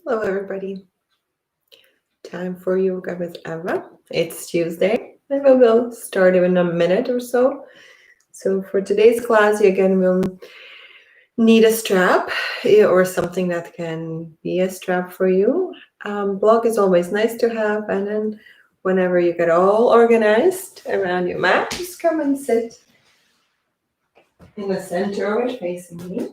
Hello, everybody. Time for yoga with Eva. It's Tuesday, and we will start in a minute or so. So, for today's class, you again will need a strap or something that can be a strap for you. Block is always nice to have, and then whenever you get all organized around your mat, just come and sit in the center of it facing me.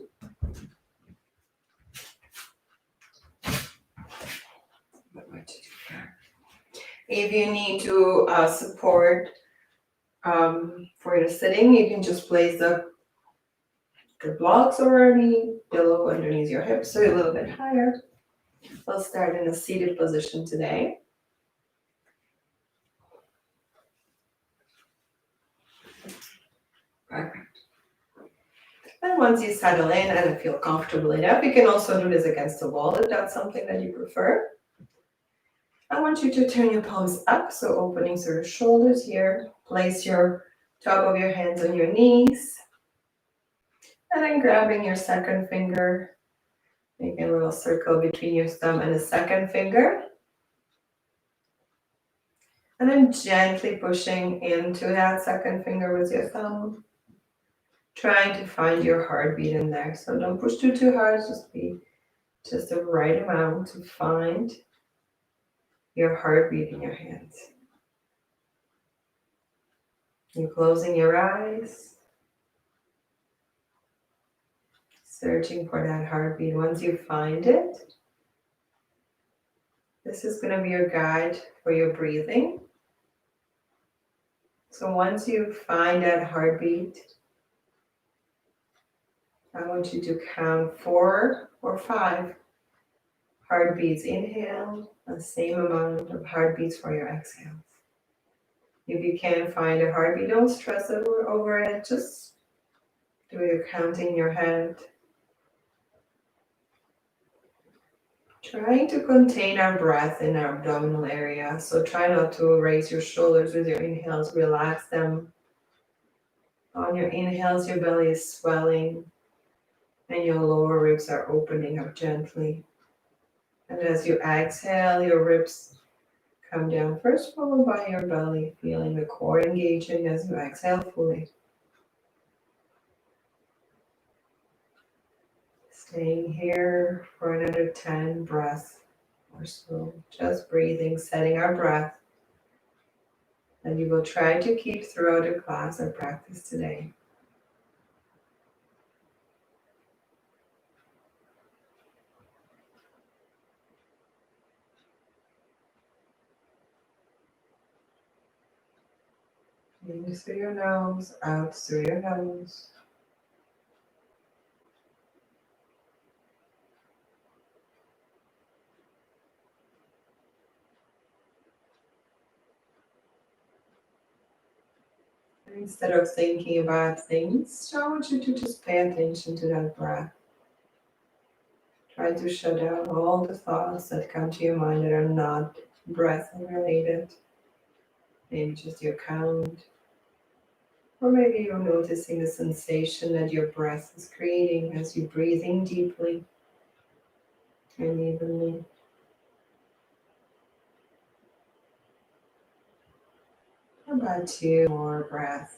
If you need to support for your sitting, you can just place the blocks or any pillow underneath your hips, so a little bit higher. We'll start in a seated position today. Perfect. And once you settle in and feel comfortable enough, you can also do this against the wall if that's something that you prefer. I want you to turn your palms up, so opening through the shoulders here. Place your top of your hands on your knees. And then grabbing your second finger, making a little circle between your thumb and the second finger. And then gently pushing into that second finger with your thumb. Trying to find your heartbeat in there. So don't push too hard, just the right amount to find your heartbeat in your hands. You're closing your eyes. Searching for that heartbeat. Once you find it, this is going to be your guide for your breathing. So once you find that heartbeat, I want you to count 4 or 5 heartbeats. Inhale, the same amount of heartbeats for your exhales. If you can't find a heartbeat, don't stress over it. Just do your counting in your head. Trying to contain our breath in our abdominal area. So try not to raise your shoulders with your inhales. Relax them. On your inhales, your belly is swelling and your lower ribs are opening up gently. And as you exhale, your ribs come down first, followed by your belly, feeling the core engaging as you exhale fully. Staying here for another 10 breaths or so. Just breathing, setting our breath. And you will try to keep throughout the class or practice today. In through your nose, out through your nose. Instead of thinking about things, I want you to just pay attention to that breath. Try to shut down all the thoughts that come to your mind that are not breath related. Maybe just your count. Or maybe you're noticing the sensation that your breath is creating as you breathe in deeply and evenly. About 2 more breaths.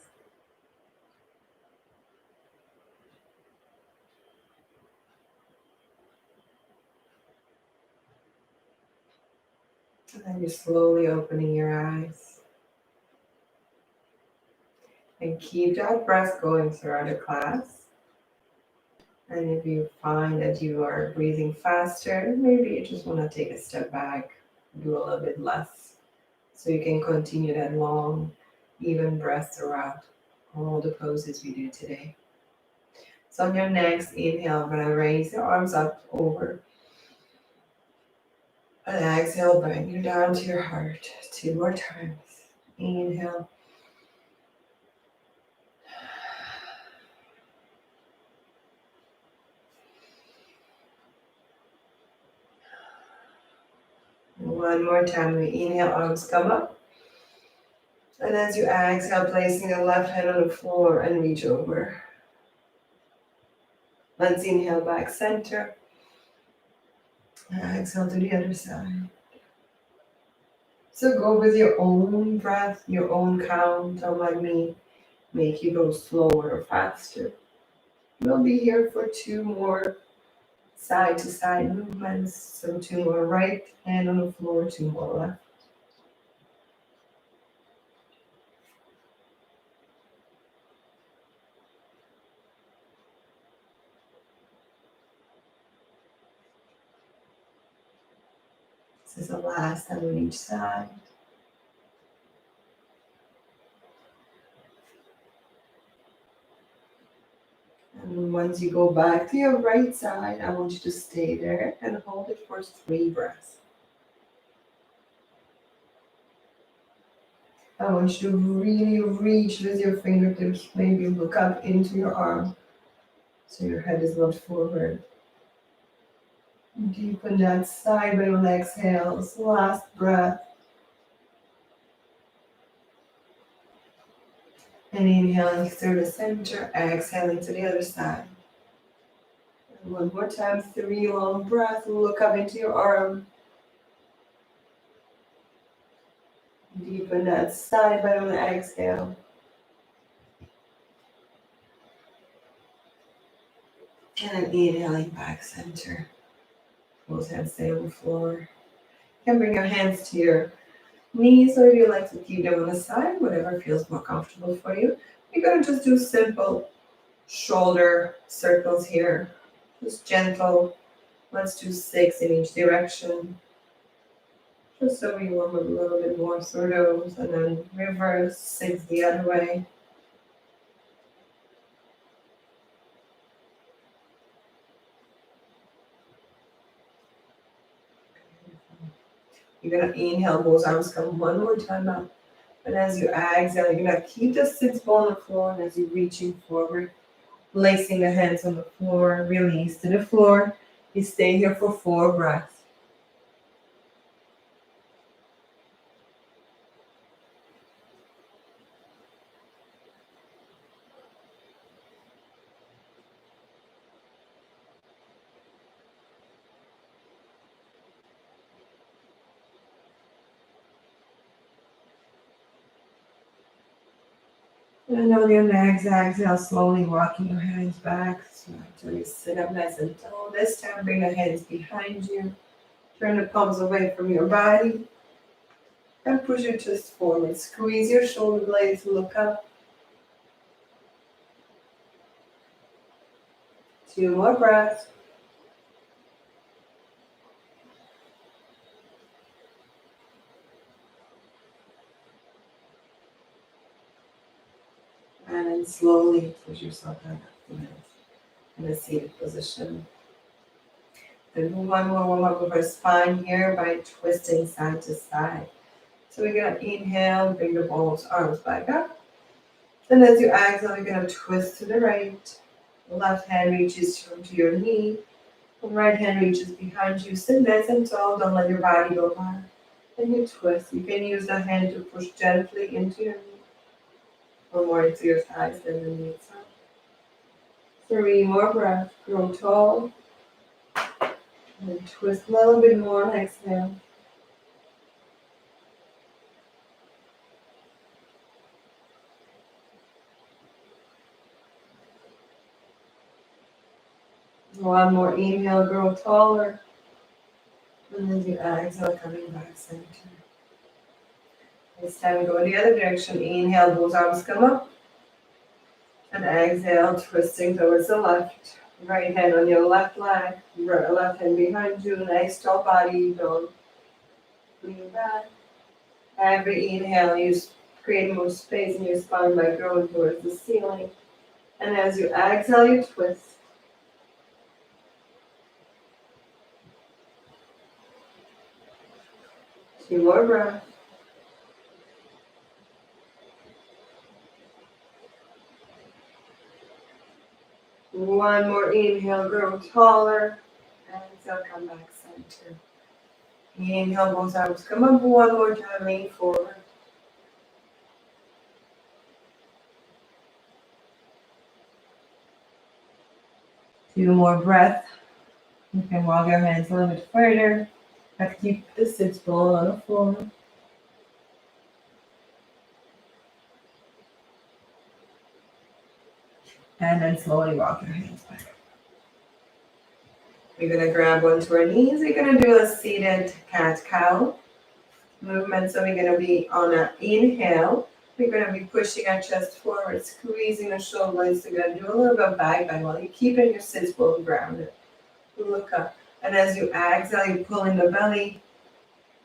And then you're slowly opening your eyes. And keep that breath going throughout the class. And if you find that you are breathing faster, maybe you just want to take a step back, do a little bit less. So you can continue that long, even breath throughout all the poses we do today. So on your next inhale, I'm going to raise your arms up over. And exhale, bring you down to your heart. 2 more times. Inhale. One more time. We inhale, arms come up. And as you exhale, placing the left hand on the floor and reach over. Let's inhale back center. Exhale to the other side. So go with your own breath, your own count. Don't let me make you go slower or faster. We'll be here for 2 more side to side movements. So 2 more right hand on the floor, 2 more left. This is the last time on each side. And once you go back to your right side, I want you to stay there and hold it for 3 breaths. I want you to really reach with your fingertips, maybe look up into your arm so your head is not forward. Deepen that side body on exhales. Last breath. And inhaling through the center, exhaling to the other side. And one more time, 3 long breaths. Look up into your arm. Deepen that side body on exhale. And then inhaling back center. Both hands stay on the floor. You can bring your hands to your knees, or if you like to keep them on the side, whatever feels more comfortable for you. You're going to just do simple shoulder circles here. Just gentle. Let's do 6 in each direction. Just so we warm up a little bit more through those, and then reverse 6 the other way. You're going to inhale, both arms come one more time up. And as you exhale, you're going to keep the 6 ball on the floor, and as you're reaching forward, placing the hands on the floor, release to the floor. You stay here for 4 breaths. And on your next exhale, slowly walking your hands back until you sit up nice and tall. This time, bring the hands behind you. Turn the palms away from your body. And push your chest forward. Squeeze your shoulder blades, look up. 2 more breaths. And then slowly push yourself back up in a seated position. Then one more warm up of our spine here by twisting side to side. So we're going to inhale, bring the both arms back up. And as you exhale, you're going to twist to the right. The left hand reaches to your knee. The right hand reaches behind you. Sit nice and tall. Don't let your body go back. And you twist. You can use the hand to push gently into your knee or more into your thighs than the knee itself. 3 more breaths. Grow tall. And twist a little bit more on exhale. One more inhale, grow taller. And then you exhale, coming back center. This time go the other direction. Inhale, both arms come up. And exhale, twisting towards the left. Right hand on your left leg. Left hand behind you. Nice tall body. Don't lean back. Every inhale, you create more space in your spine by growing towards the ceiling. And as you exhale, you twist. 2 more breaths. One more inhale, grow taller. Exhale, come back center. Inhale, both arms come up one more time, lean forward. Two more breaths. You can walk your hands a little bit further, but keep the sit ball on the floor. And then slowly walk your hands back. We're going to grab onto our knees. We're going to do a seated cat-cow movement. So we're going to be on an inhale. We're going to be pushing our chest forward, squeezing the shoulders. You're going to do a little bit of back bend while you're keeping your sit bone grounded. Look up. And as you exhale, you pull in the belly.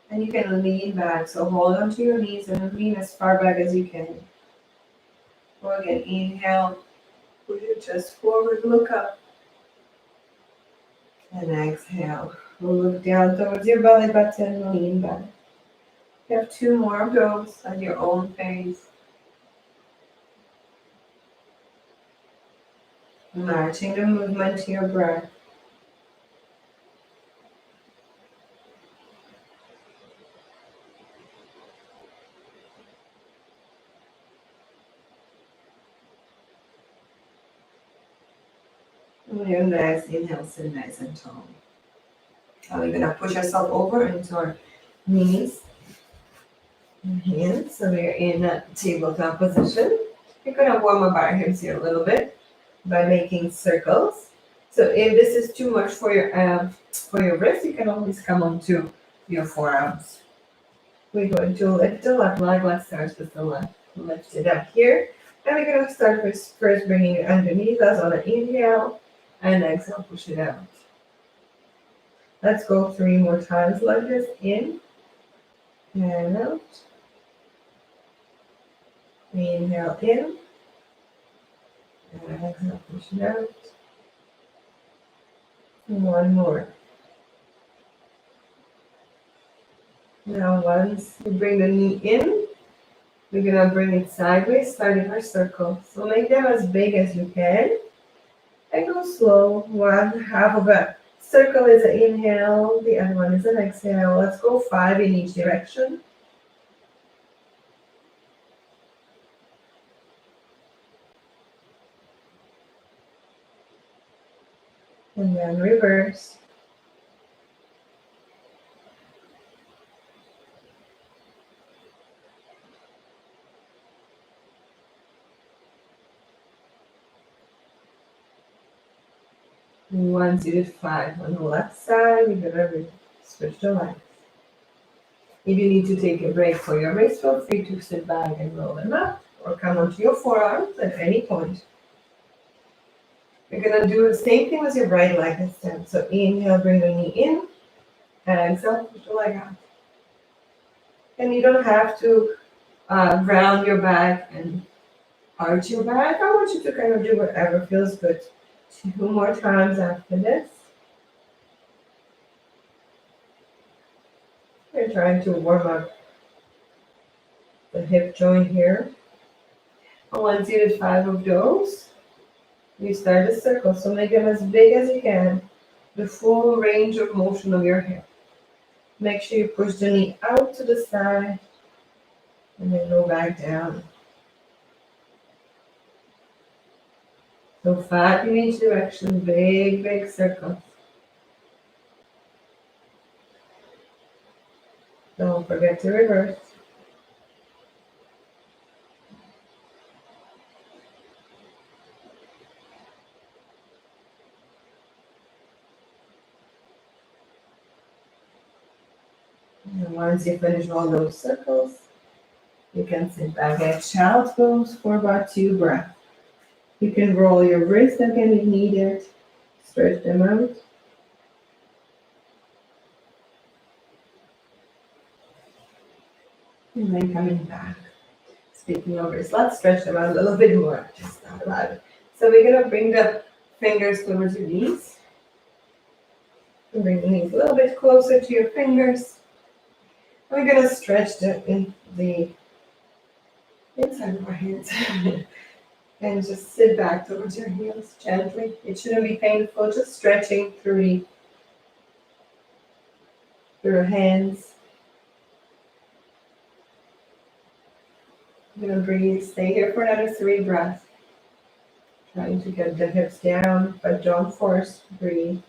And you can lean back. So hold onto your knees and lean as far back as you can. So again, inhale. Push your chest forward. Look up. And exhale. Look down towards your belly button. Lean back. You have 2 more of those at your own pace. Matching the movement to your breath. And your next inhale, sit nice and tall. Now we're going to push ourselves over into our knees and hands. So we're in a tabletop position. We're going to warm up our hips here a little bit by making circles. So if this is too much for your wrist, you can always come onto your forearms. We're going to lift the left leg. Let's start with the left. Lift it up here. And we're going to start with first bringing it underneath us on an inhale. And exhale, push it out. Let's go 3 more times like this. In and out. Inhale in. And exhale, push it out. 1 more. Now once you bring the knee in, we're going to bring it sideways, starting our circle. So make them as big as you can. And go slow. 1/2 of a circle is an inhale, the other one is an exhale. Let's go 5 in each direction. And then reverse. Once you did 5 on the left side, you're going to switch the legs. If you need to take a break for your wrist, feel free to sit back and roll them up or come onto your forearms at any point. You're going to do the same thing with your right leg this time. So inhale, bring the knee in, and exhale, push the leg out. And you don't have to round your back and arch your back. I want you to kind of do whatever feels good. 2 more times after this. We're trying to warm up the hip joint here. And once you did 5 of those, you start a circle. So make them as big as you can. The full range of motion of your hip. Make sure you push the knee out to the side and then go back down. So 5 in each direction, big, big circles. Don't forget to reverse. And once you finish all those circles, you can sit back at child's pose for about 2 breaths. You can roll your wrists again if needed. Stretch them out. And then coming back. Speaking of wrists, let's stretch them out a little bit more. Just thought about it. So we're going to bring the fingers towards your knees. And bring the knees a little bit closer to your fingers. And we're going to stretch the inside of our hands. And just sit back towards your heels gently. It shouldn't be painful, just stretching through your hands. I'm going to breathe. Stay here for another 3 breaths. Trying to get the hips down, but don't force. Breathe.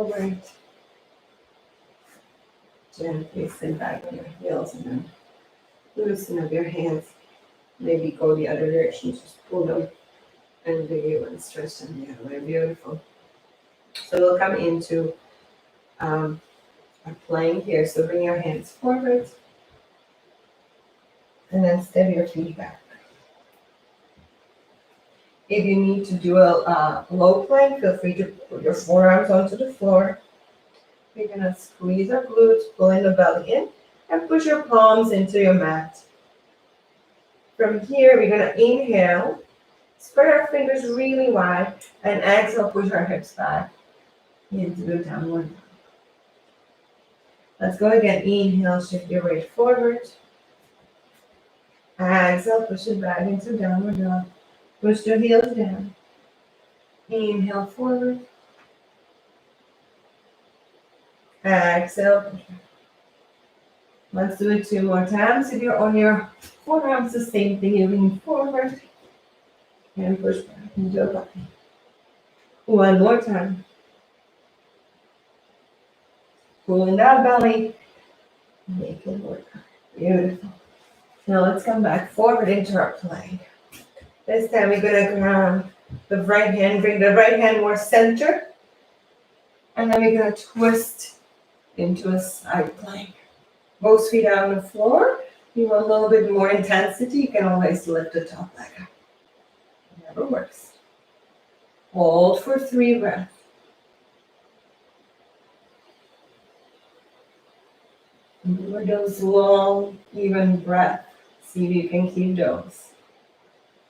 forward. Gently sit back on your heels and then loosen up your hands. Maybe go the other direction, just pull them and release and stretch them the other way. Beautiful. So we'll come into a plank here. So bring your hands forward and then step your feet back. If you need to do a low plank, feel free to put your forearms onto the floor. We're going to squeeze our glutes, pulling the belly in, and push your palms into your mat. From here, we're going to inhale, spread our fingers really wide, and exhale, push our hips back into the downward dog. Let's go again. Inhale, shift your weight forward. Exhale, push it back into downward dog. Push the heels down. Inhale forward. Exhale, push back. Let's do it 2 more times. If you're on your forearms, the same thing. You lean forward and push back into your body. 1 more time. Pulling that belly. Make it work. Beautiful. Now let's come back forward into our plank. This time we're going to ground the right hand. Bring the right hand more center. And then we're going to twist into a side plank. Both feet out on the floor. You want a little bit more intensity, you can always lift the top leg up. Whatever works. Hold for 3 breaths. And do those long, even breaths. See if you can keep those.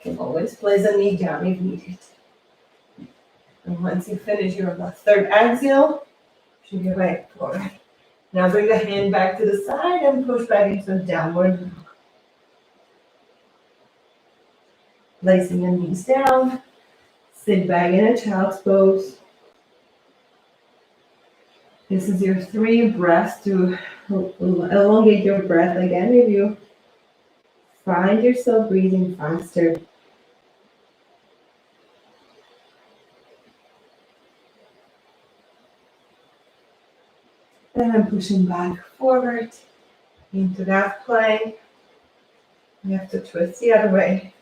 You can always place a knee down if needed. And once you finish your 3rd exhale, shift your weight forward. Now bring the hand back to the side and push back into downward dog. Placing the knees down. Sit back in a child's pose. This is your 3 breaths to elongate your breath again. If you find yourself breathing faster, then I'm pushing back forward into that plank. You have to twist the other way.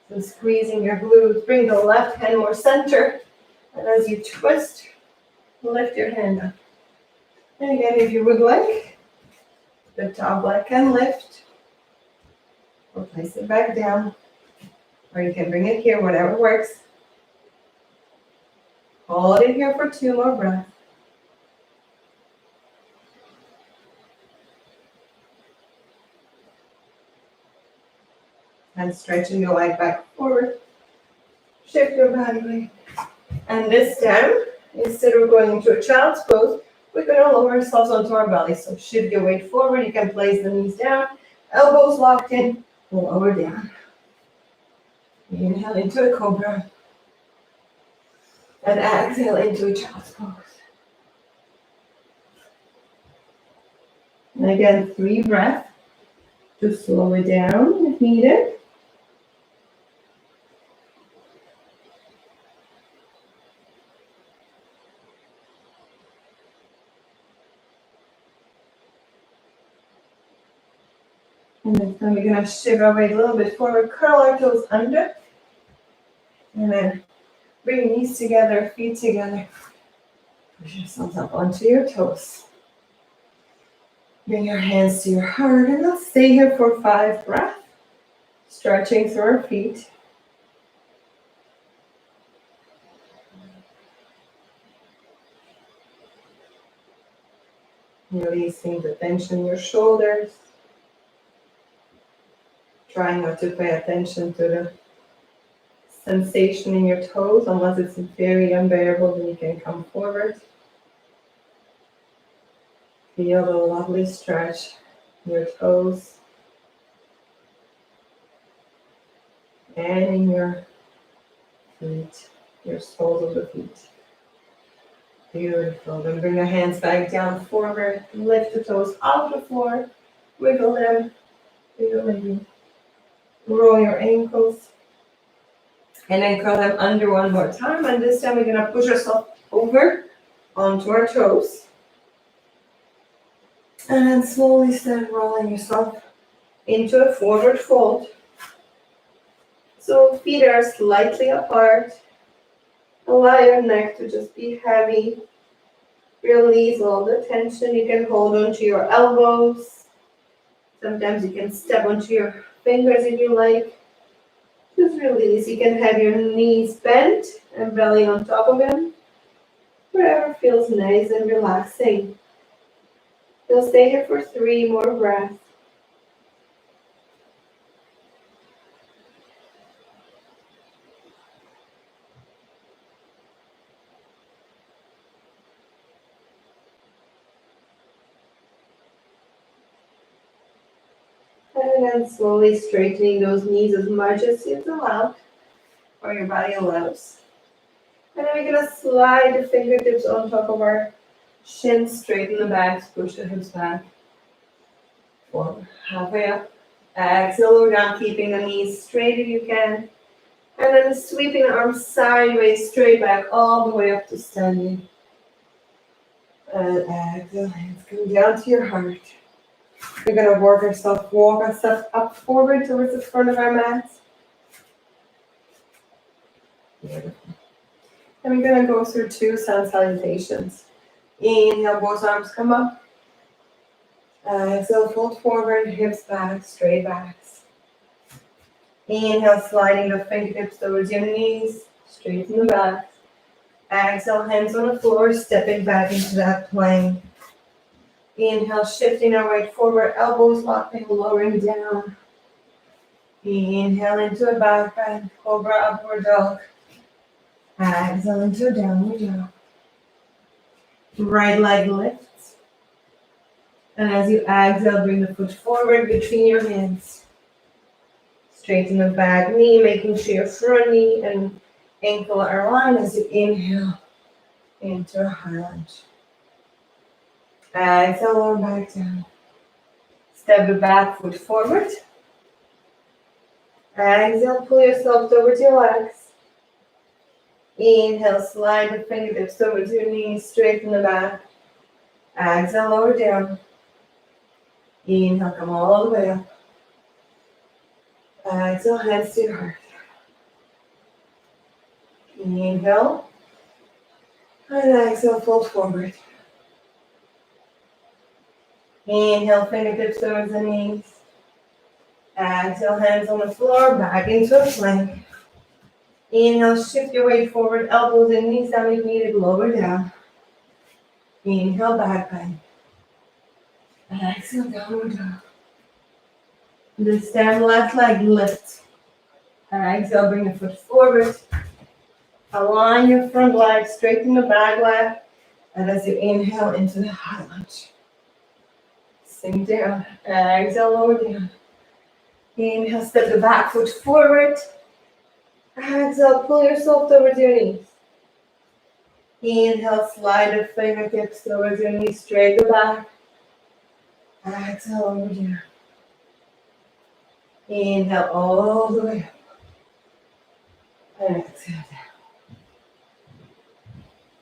So squeezing your glutes, bring the left hand more center. And as you twist, lift your hand up. And again, if you would like, the top leg can lift. Or place it back down. Or you can bring it here, whatever works. Hold it here for 2 more breaths. And stretching your leg back forward. Shift your body weight. And this time, instead of going into a child's pose, we're going to lower ourselves onto our belly. So shift your weight forward. You can place the knees down, elbows locked in, lower down. Inhale into a cobra. And exhale into a child's pose. And again, 3 breaths. Just slow it down if needed. And this time we're going to shift our weight a little bit forward, curl our toes under. And then bring knees together, feet together. Push yourselves up onto your toes. Bring your hands to your heart and let's stay here for 5 breaths. Stretching through our feet. Releasing the tension in your shoulders. Trying not to pay attention to the sensation in your toes. Unless it's very unbearable, then you can come forward. Feel the lovely stretch in your toes. And in your feet, your soles of the feet. Beautiful. Then bring your hands back down forward. Lift the toes off the floor. Wiggle them. Wiggle them. Roll your ankles. And then curl them under 1 more time. And this time we're going to push ourselves over onto our toes. And then slowly start rolling yourself into a forward fold. So feet are slightly apart. Allow your neck to just be heavy. Release all the tension. You can hold onto your elbows. Sometimes you can step onto your fingers if you like. Just release. You can have your knees bent and belly on top of them. Wherever feels nice and relaxing. You'll stay here for 3 more breaths. And then slowly straightening those knees as much as it's allowed, or your body allows. And then we're going to slide the fingertips on top of our shins, straighten the backs, push the hips back. Forward, halfway up. Exhale, lower down, keeping the knees straight if you can. And then sweeping the arms sideways, straight back, all the way up to standing. And exhale, hands come down to your heart. We're going to walk ourselves up forward towards the front of our mats. Beautiful. And we're going to go through 2 sun salutations. Inhale, both arms come up. Exhale, fold forward, hips back, straight backs. Inhale, sliding the fingertips towards your knees, straighten the back. Exhale, hands on the floor, stepping back into that plank. Inhale, shifting our weight forward, elbows locking, lowering down. Inhale into a back bend, cobra, upward dog. Exhale into a downward dog. Right leg lifts. And as you exhale, bring the foot forward between your hands. Straighten the back knee, making sure your front knee and ankle are aligned as you inhale into a high lunge. Exhale, lower back down. Step the back foot forward. Exhale, pull yourself towards your legs. Inhale, slide the fingertips towards your knees, straighten the back. Exhale, lower down. Inhale, come all the way up. Exhale, hands to your heart. Inhale. And exhale, fold forward. Inhale, fingertips towards the knees. Exhale, hands on the floor, back into a plank. Inhale, shift your weight forward, elbows and knees down if needed, lower down. Inhale, back bend. Exhale, downward dog. This time, left leg lift. Exhale, bring the foot forward. Align your front leg, straighten the back leg. And as you inhale into the high lunge. Sink down. Exhale, lower down. Inhale, step the back foot forward. Exhale, pull yourself towards your knees. Inhale, slide the fingertips towards your knees, straight the back. Exhale, over down. Inhale, all the way up. And exhale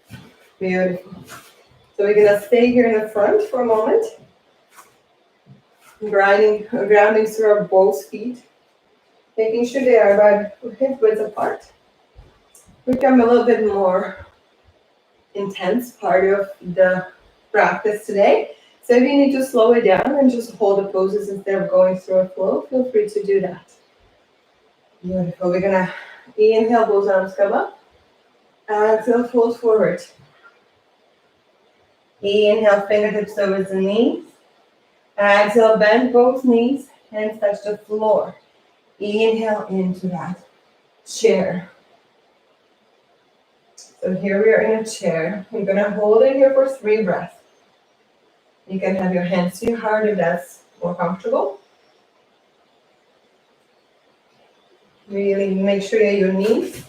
down. Beautiful. So we're going to stay here in the front for a moment. Grounding through our both feet. Making sure they are about hip width apart. Become a little bit more intense part of the practice today. So if you need to slow it down and just hold the poses instead of going through a flow, feel free to do that. Beautiful. We're going to inhale, both arms come up. Exhale, fold forward. Inhale, fingertips over the knees. Exhale, bend both knees, hands touch the floor. Inhale into that chair. So here we are in a chair. We're going to hold it here for 3 breaths. You can have your hands to your heart if that's more comfortable. Really make sure that your knees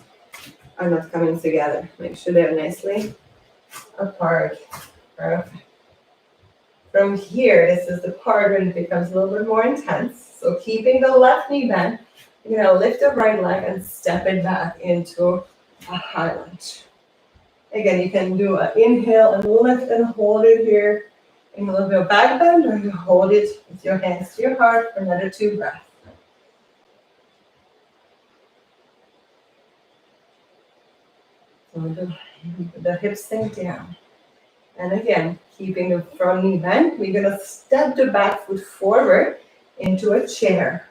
are not coming together. Make sure they're nicely apart. Perfect. From here, this is the part when it becomes a little bit more intense. So keeping the left knee bent, you're going to lift the right leg and step it back into a high lunge. Again, you can do an inhale and lift and hold it here in a little bit of back bend, or you hold it with your hands to your heart for another 2 breaths. So the hips sink down. And again, keeping the front knee bent, we're gonna step the back foot forward into a chair.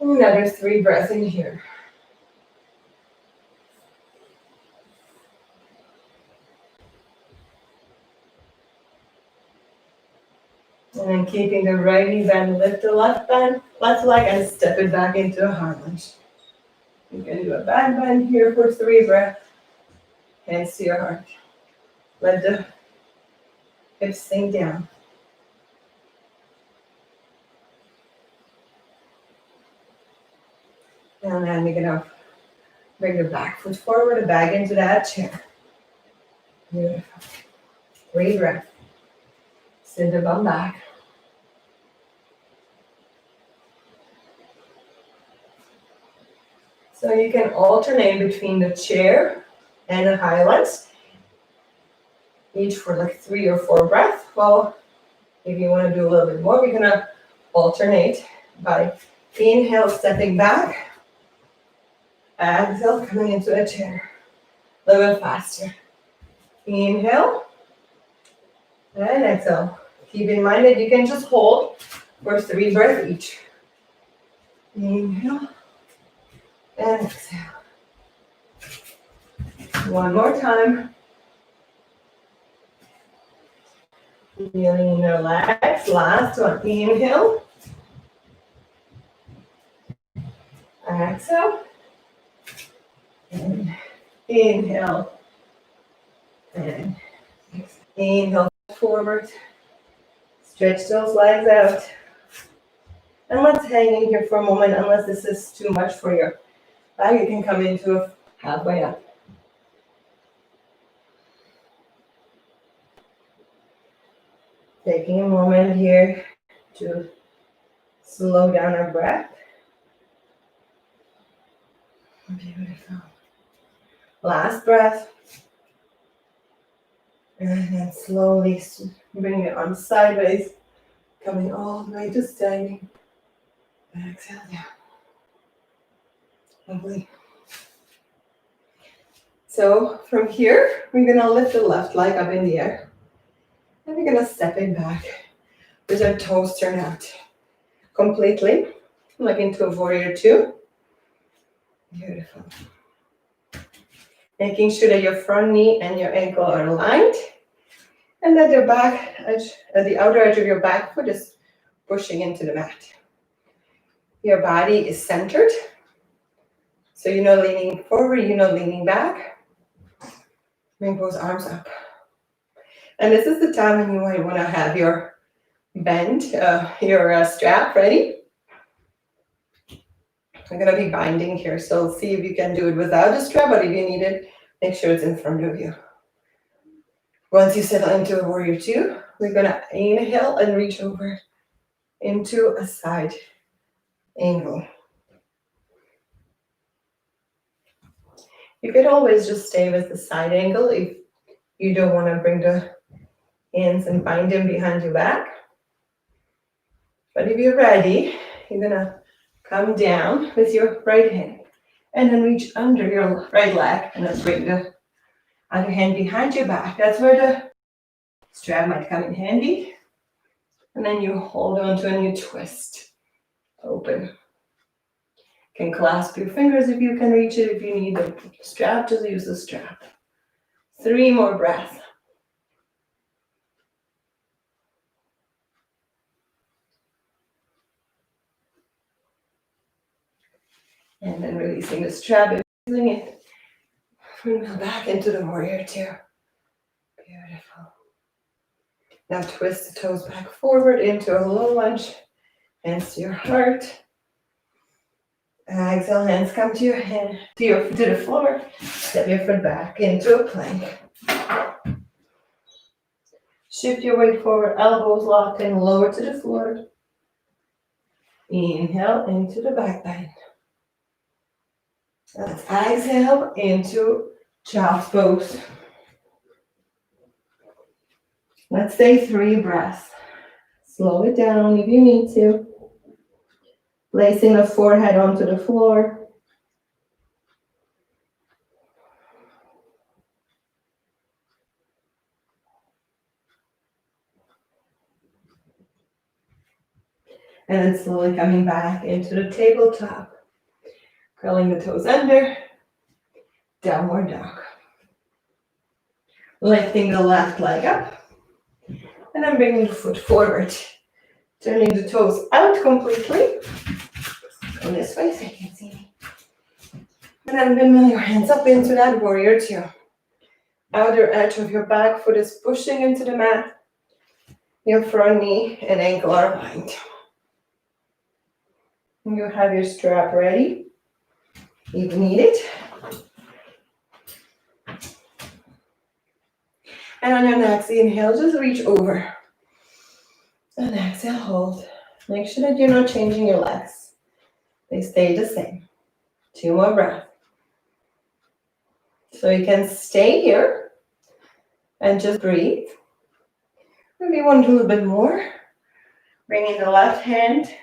Another 3 breaths in here. And then keeping the right knee bent, lift the left leg and step it back into a high lunge. You can do a back bend here for 3 breaths. Hands to your heart. Let the hips sink down. And then you're gonna bring the back foot forward, back into that chair. Beautiful. 3 breaths. Send the bum back. So you can alternate between the chair and the high lunge, each for like 3 or 4 breaths. Well, if you want to do a little bit more, we're gonna alternate by inhale, stepping back, exhale, coming into a chair. A little bit faster. Inhale and exhale. Keep in mind that you can just hold for 3 breaths each. Inhale and exhale. One more time. Feeling relaxed. Last one. Inhale. Exhale. And inhale. And exhale. Inhale forward. Stretch those legs out. And let's hang in here for a moment, unless this is too much for your back. You can come into a halfway up. Taking a moment here to slow down our breath. Beautiful. Last breath. And then slowly bring your arms sideways, coming all the way to standing. Exhale down. Lovely. So from here, we're gonna lift the left leg up in the air. And we're gonna step it back with our toes turned out completely, like into a warrior 2. Beautiful. Making sure that your front knee and your ankle are aligned, and that your back edge, the outer edge of your back foot is pushing into the mat. Your body is centered, so you're not leaning forward, you're not leaning back. Bring both arms up. And this is the time when you might want to have your bend, your strap ready. I'm going to be binding here, so see if you can do it without a strap, but if you need it, make sure it's in front of you. Once you settle into a warrior 2, we're going to inhale and reach over into a side angle. You could always just stay with the side angle if you don't want to bring the hands and bind them behind your back. But if you're ready, you're going to come down with your right hand and then reach under your right leg and then bring the other hand behind your back. That's where the strap might come in handy. And then you hold on to and you twist. Open. You can clasp your fingers if you can reach it. If you need the strap, just use the strap. 3 more breaths. And then releasing the strap, using it. Bring it back into the warrior 2. Beautiful. Now twist the toes back forward into a low lunge. Hands to your heart. Exhale, hands come to your hand, to the floor. Step your foot back into a plank. Shift your weight forward, elbows locked in, lower to the floor. Inhale into the back bend. Let's exhale into Child's pose. Let's say 3 breaths. Slow it down if you need to. Placing the forehead onto the floor. And then slowly coming back into the tabletop. Curling the toes under. Downward dog. Lifting the left leg up. And then bringing the foot forward. Turning the toes out completely. Go this way so you can see me. And then windmill your hands up into that warrior two. Outer edge of your back foot is pushing into the mat. Your front knee and ankle are aligned. You have your strap ready. You need it. And on your next inhale, just reach over. And exhale, hold. Make sure that you're not changing your legs. They stay the same. 2 more breaths. So you can stay here and just breathe. Maybe you want to do a little bit more. Bringing the left hand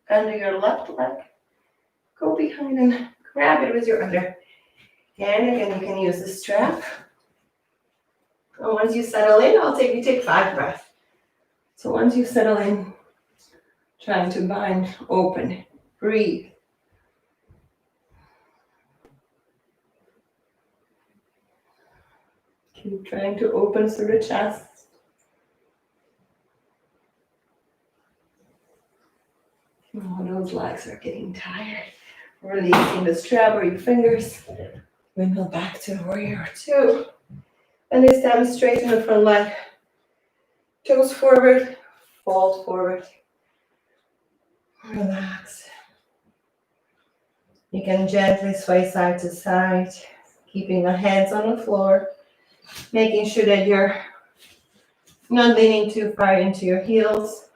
under your left leg. Go behind and grab it with your other hand. Again, you can use the strap. And once you settle in, you take 5 breaths. So once you settle in, trying to bind, open, breathe. Keep trying to open through the chest. Oh, those legs are getting tired. Releasing the strap or your fingers. Windmill back to warrior two. And this time straighten the front leg. Toes forward, fold forward. Relax. You can gently sway side to side, keeping your hands on the floor, making sure that you're not leaning too far into your heels.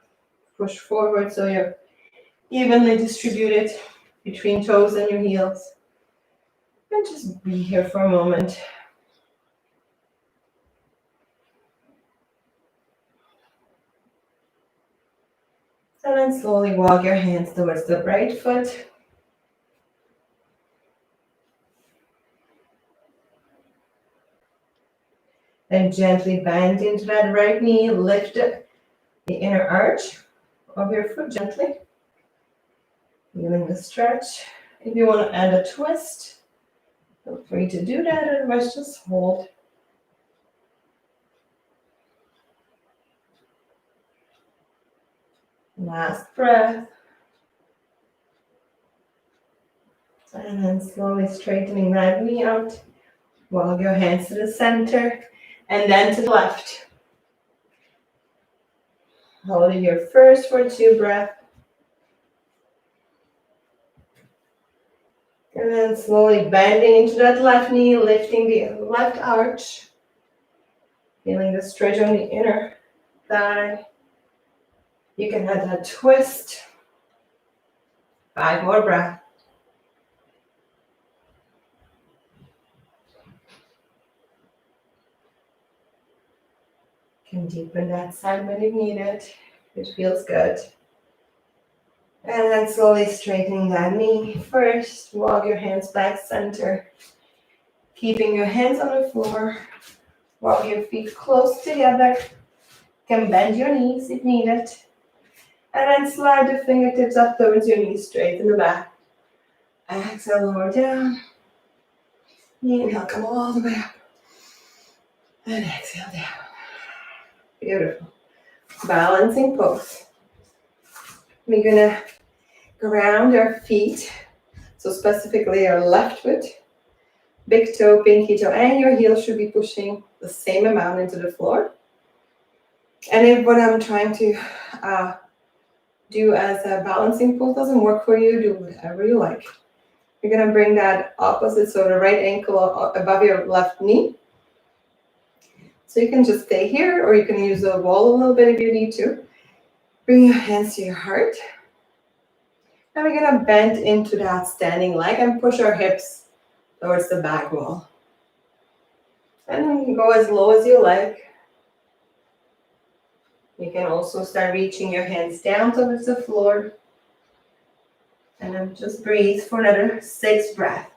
Push forward so you're evenly distributed between toes and your heels. And just be here for a moment. And then slowly walk your hands towards the right foot. And gently bend into that right knee. Lift the inner arch of your foot gently. Feeling the stretch. If you want to add a twist, feel free to do that. Otherwise, just hold. Last breath. And then slowly straightening that knee out. Walk your hands to the center and then to the left. Hold it here first for 2 breaths. And then slowly bending into that left knee, lifting the left arch. Feeling the stretch on the inner thigh. You can add that twist. 5 more breaths. You can deepen that side when you need it. It feels good. And then slowly straightening that knee. First, walk your hands back center. Keeping your hands on the floor. Walk your feet close together. You can bend your knees if needed. And then slide the fingertips up towards your knees, straight in the back. Exhale, lower down. Inhale, come all the way up. And exhale down. Beautiful. Balancing pose. We're gonna ground our feet. So specifically our left foot, big toe, pinky toe, and your heel should be pushing the same amount into the floor. And if what I'm trying to do as a balancing pose doesn't work for you, do whatever you like. You're gonna bring that opposite, so the right ankle above your left knee. So you can just stay here, or you can use the wall a little bit if you need to. Bring your hands to your heart. And we're gonna bend into that standing leg and push our hips towards the back wall. And then go as low as you like. You can also start reaching your hands down towards the floor. And then just breathe for another 6 breaths.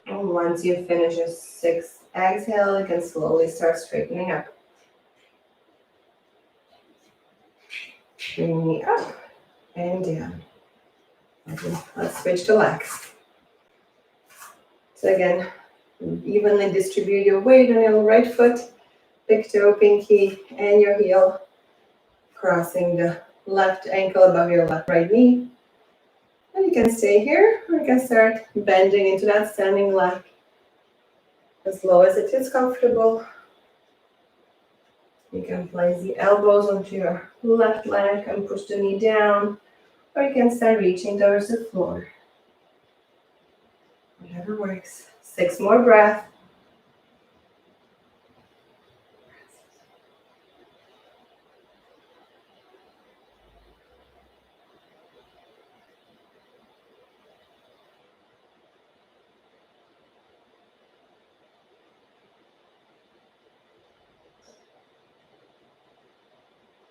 And once you finish your 6th exhale, you can slowly start straightening up. Bring me up and down. Okay, let's switch to legs. So again, evenly distribute your weight on your right foot, big toe, pinky, and your heel, crossing the left ankle above your left right knee. And you can stay here, or you can start bending into that standing leg as low as it is comfortable. You can place the elbows onto your left leg and push the knee down, or you can start reaching towards the floor. Whatever works. 6 more breaths.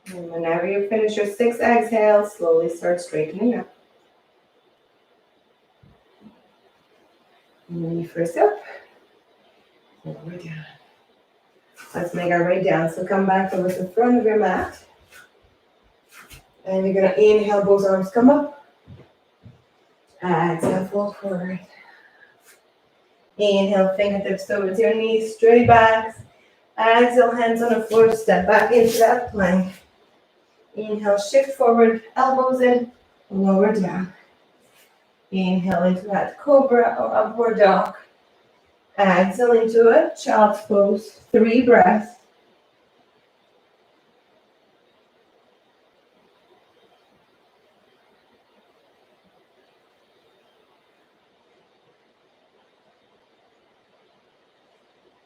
And whenever you finish your 6 exhales, slowly start straightening up. Knee first up, lower down. Let's make our way down. So come back over to the front of your mat. And you're going to inhale, both arms come up. Exhale, fold forward. Inhale, fingertips towards your knees, straight backs. Exhale, hands on the floor, step back into that plank. Inhale, shift forward, elbows in, lower down. Inhale into that cobra or upward dog. Exhale into a child's pose. 3 breaths.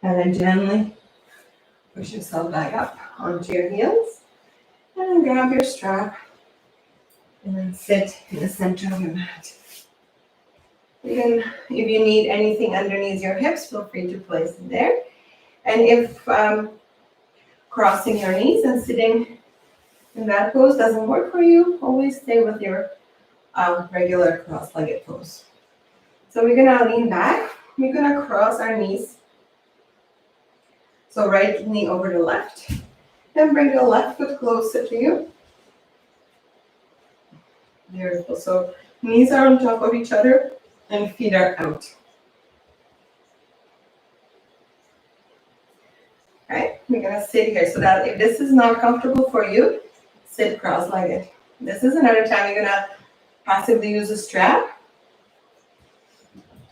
And then gently push yourself back up onto your heels. And then grab your strap. And then sit in the center of your mat. If you need anything underneath your hips, feel free to place it there. And if crossing your knees and sitting in that pose doesn't work for you, always stay with your regular cross-legged pose. So we're gonna lean back. We're gonna cross our knees. So right knee over the left. Then bring the left foot closer to you. Beautiful. So knees are on top of each other and feet are out. Right? We're gonna sit here so that if this is not comfortable for you, sit cross-legged. This is another time you're gonna passively use a strap.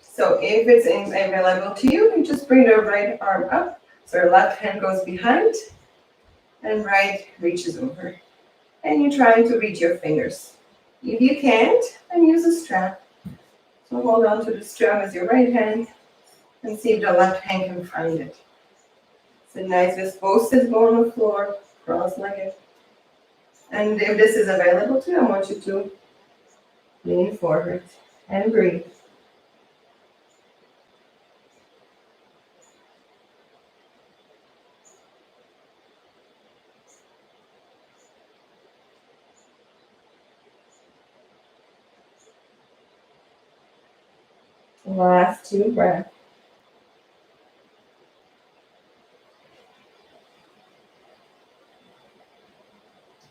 So if it's available to you, you just bring the right arm up. So your left hand goes behind and right reaches over. And you're trying to reach your fingers. If you can't, then use a strap. So hold on to the strap with your right hand and see if the left hand can find it. So nice with both sit on the floor, cross-legged. And if this is available to you, I want you to lean forward and breathe. Last 2 breaths.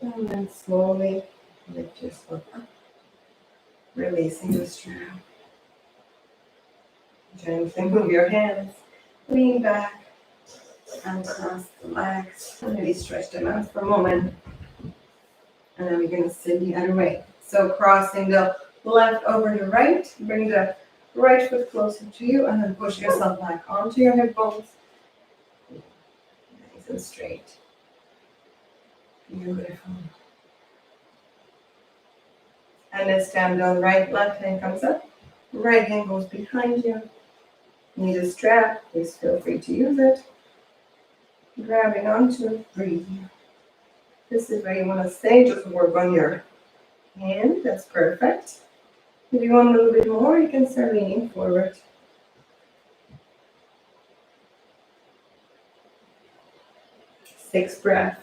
And then slowly lift yourself up, releasing the strap. Gently move your hands, lean back, and cross the legs. And maybe stretch them out for a moment. And then we're going to sit the other way. So crossing the left over the right, bring the right foot closer to you, and then push yourself back onto your hip bones. Nice and straight. Beautiful. And this time, the right left hand comes up. Right hand goes behind you. Need a strap, please feel free to use it. Grabbing onto, breathe. This is where you want to stay, just work on your hand, that's perfect. If you want a little bit more, you can start leaning forward. Sixth breath.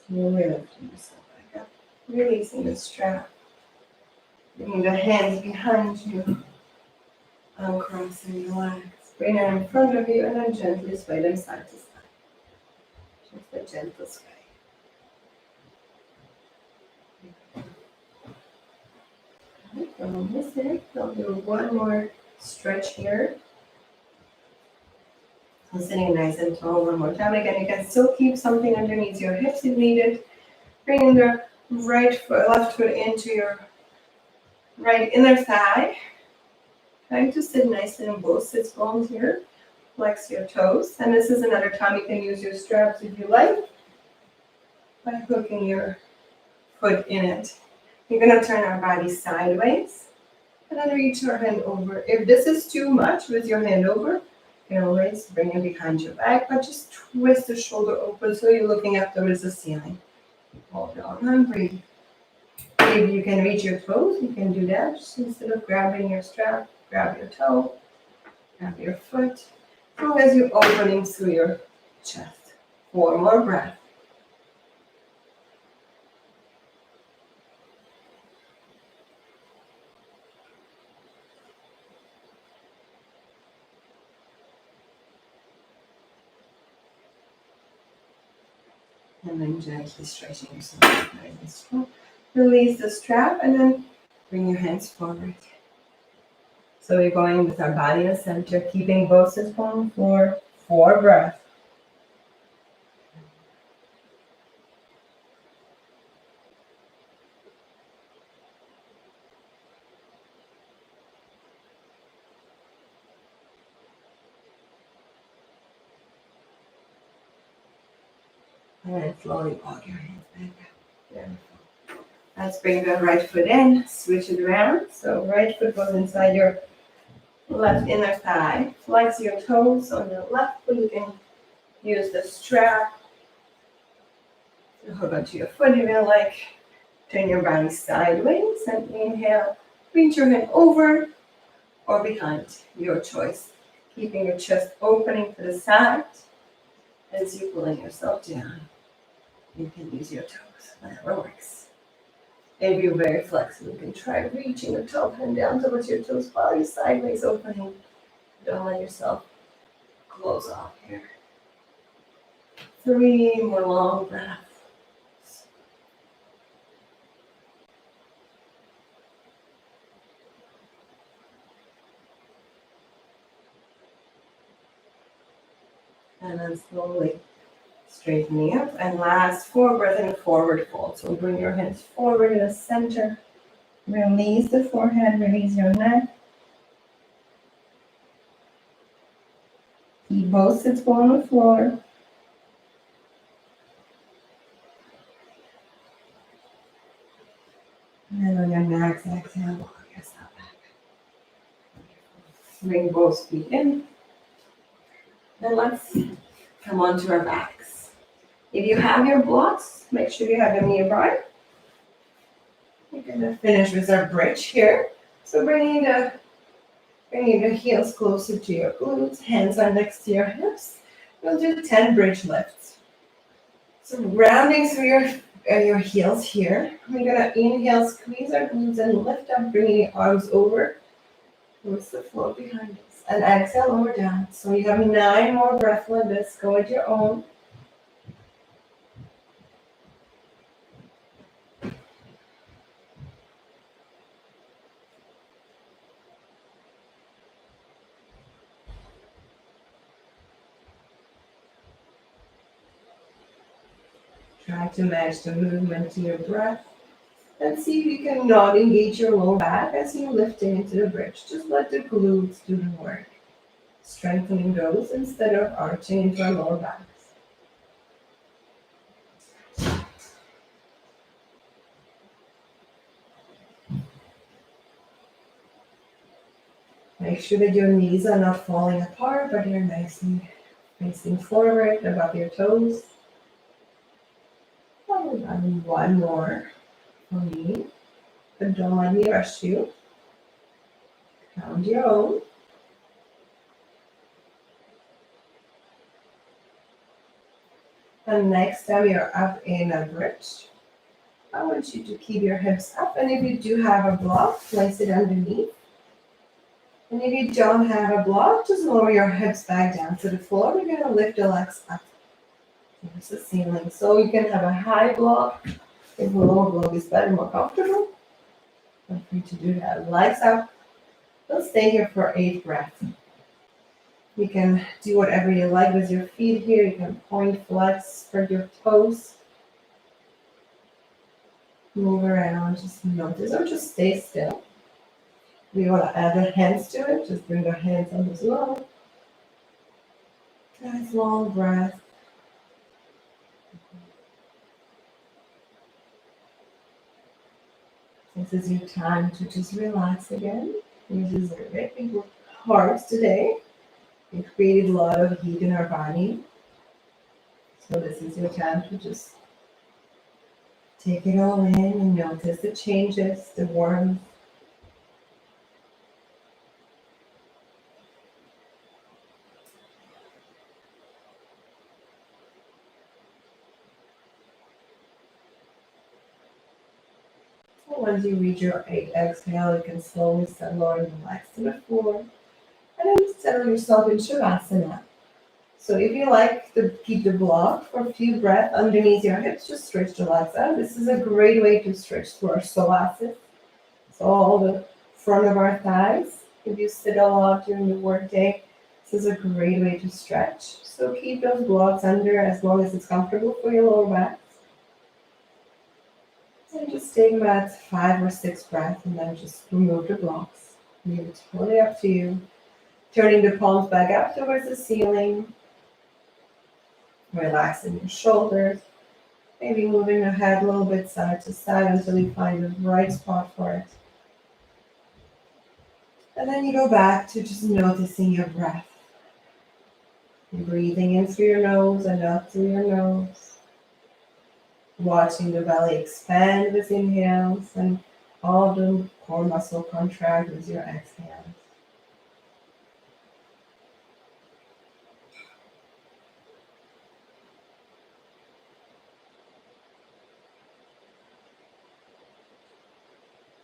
Slowly lifting yourself back up. Releasing the strap. Bringing the hands behind you. Uncrossing the legs. Bring them in front of you and then gently sway them side to side. Just a gentle sway. From this end, I'll do one more stretch here. I'm sitting nice and tall one more time. Again, you can still keep something underneath your hips if needed. Bringing the left foot into your right inner thigh. Trying to sit nicely on both sits bones here. Flex your toes. And this is another time you can use your straps if you like, by hooking your foot in it. We're going to turn our body sideways and then reach your hand over. If this is too much with your hand over, you can always bring it behind your back, but just twist the shoulder open so you're looking up towards the ceiling. Hold on and breathe. If you can reach your toes, you can do that. Just instead of grabbing your strap, grab your toe, grab your foot, as long as you're opening through your chest. 4 more breaths. And then gently stretching yourself out nice and strong. Release the strap and then bring your hands forward. So we're going with our body in the center, keeping both sits on the floor. 4 breaths. And then slowly walk your hands back up. Beautiful. Let's bring the right foot in, switch it around. So right foot goes inside your left inner thigh. Flex your toes on your left foot. You can use the strap to hook onto your foot if you like. Turn your body sideways and inhale. Reach your hand over or behind, your choice. Keeping your chest opening to the side as you're pulling yourself down. You can use your toes, whatever works. If you're very flexible, you can try reaching your toe hand down towards your toes while you're sideways opening. Don't let yourself close off here. 3 more long breaths. And then slowly straightening up. And last 4 breaths in a forward fold. So bring your hands forward in the center. Release the forehead, release your neck. Keep both sits on the floor. And then on your next exhale, walk yourself back. Bring both feet in. And let's come onto our backs. If you have your blocks, make sure you have them nearby. We're going to finish with our bridge here. So bringing the heels closer to your glutes, hands are next to your hips. We'll do 10 bridge lifts. So rounding through your heels here. We're going to inhale, squeeze our glutes and lift up, bringing your arms over towards the floor behind us. And exhale, lower down. So you have 9 more breaths like this. Go at your own. Try to match the movement to your breath. And see if you can not engage your lower back as you lift it into the bridge. Just let the glutes do the work. Strengthening those instead of arching into our lower backs. Make sure that your knees are not falling apart, but you're nicely facing forward above your toes. And one more for me. But don't let me rush you. Count your own. And next time you're up in a bridge, I want you to keep your hips up. And if you do have a block, place it underneath. And if you don't have a block, just lower your hips back down to the floor. We're going to lift the legs up towards the ceiling. So you can have a high block. If a lower block is better, more comfortable, feel free to do that. Legs up. We'll stay here for 8 breaths. You can do whatever you like with your feet here. You can point, flex, spread your toes. Move around, just notice, or just stay still. We want to add the hands to it. Just bring the hands up as well. Nice long breath. This is your time to just relax again. You deserve it. We worked hard today. We created a lot of heat in our body. So this is your time to just take it all in and notice the changes, the warmth. Once you reach your 8 exhale, you can slowly settle or relax to the floor. And then settle yourself in Shavasana. So if you like to keep the block for a few breaths underneath your hips, just stretch the legs out. This is a great way to stretch through our psoas. So all the front of our thighs. If you sit a lot during the workday, this is a great way to stretch. So keep those blocks under as long as it's comfortable for your lower back. And just take about 5 or 6 breaths and then just remove the blocks. Leave it totally up to you. Turning the palms back up towards the ceiling. Relaxing your shoulders. Maybe moving your head a little bit side to side until you find the right spot for it. And then you go back to just noticing your breath. Breathing in through your nose and out through your nose. Watching the belly expand with inhales and all the core muscle contract with your exhales.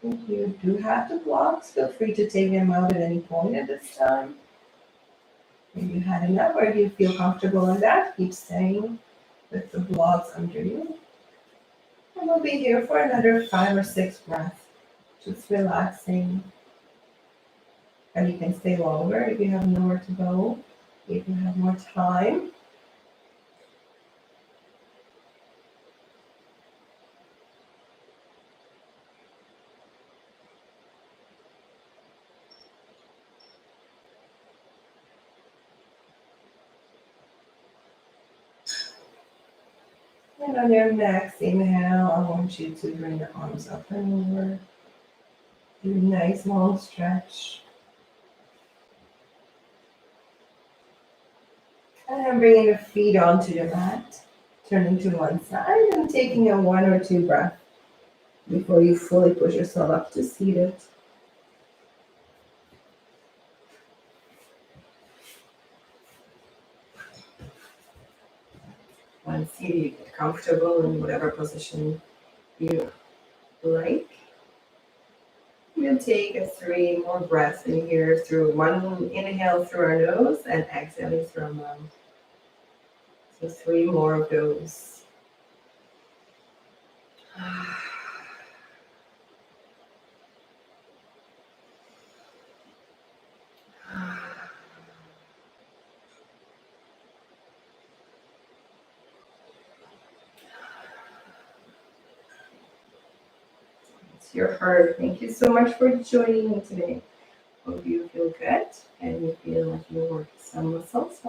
If you do have the blocks, feel free to take them out at any point at this time. If you had enough or if you feel comfortable in that, keep staying with the blocks under you. And we'll be here for another 5 or 6 breaths, just relaxing. And you can stay longer if you have nowhere to go, if you have more time. And on your next inhale, I want you to bring the arms up and over. Do a nice long stretch. And then bringing the feet onto the mat, turning to one side and taking a 1 or 2 breath before you fully push yourself up to seated. Once you get comfortable in whatever position you like, we'll take a 3 more breaths in here through one inhale through our nose and exhaling through our mouth. So 3 more of those. your heart. Thank you so much for joining me today. Hope you feel good and you feel like you work some muscles.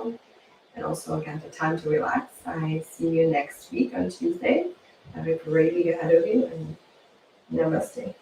And also, again, the time to relax. I see you next week on Tuesday. Have a great week ahead of you and namaste.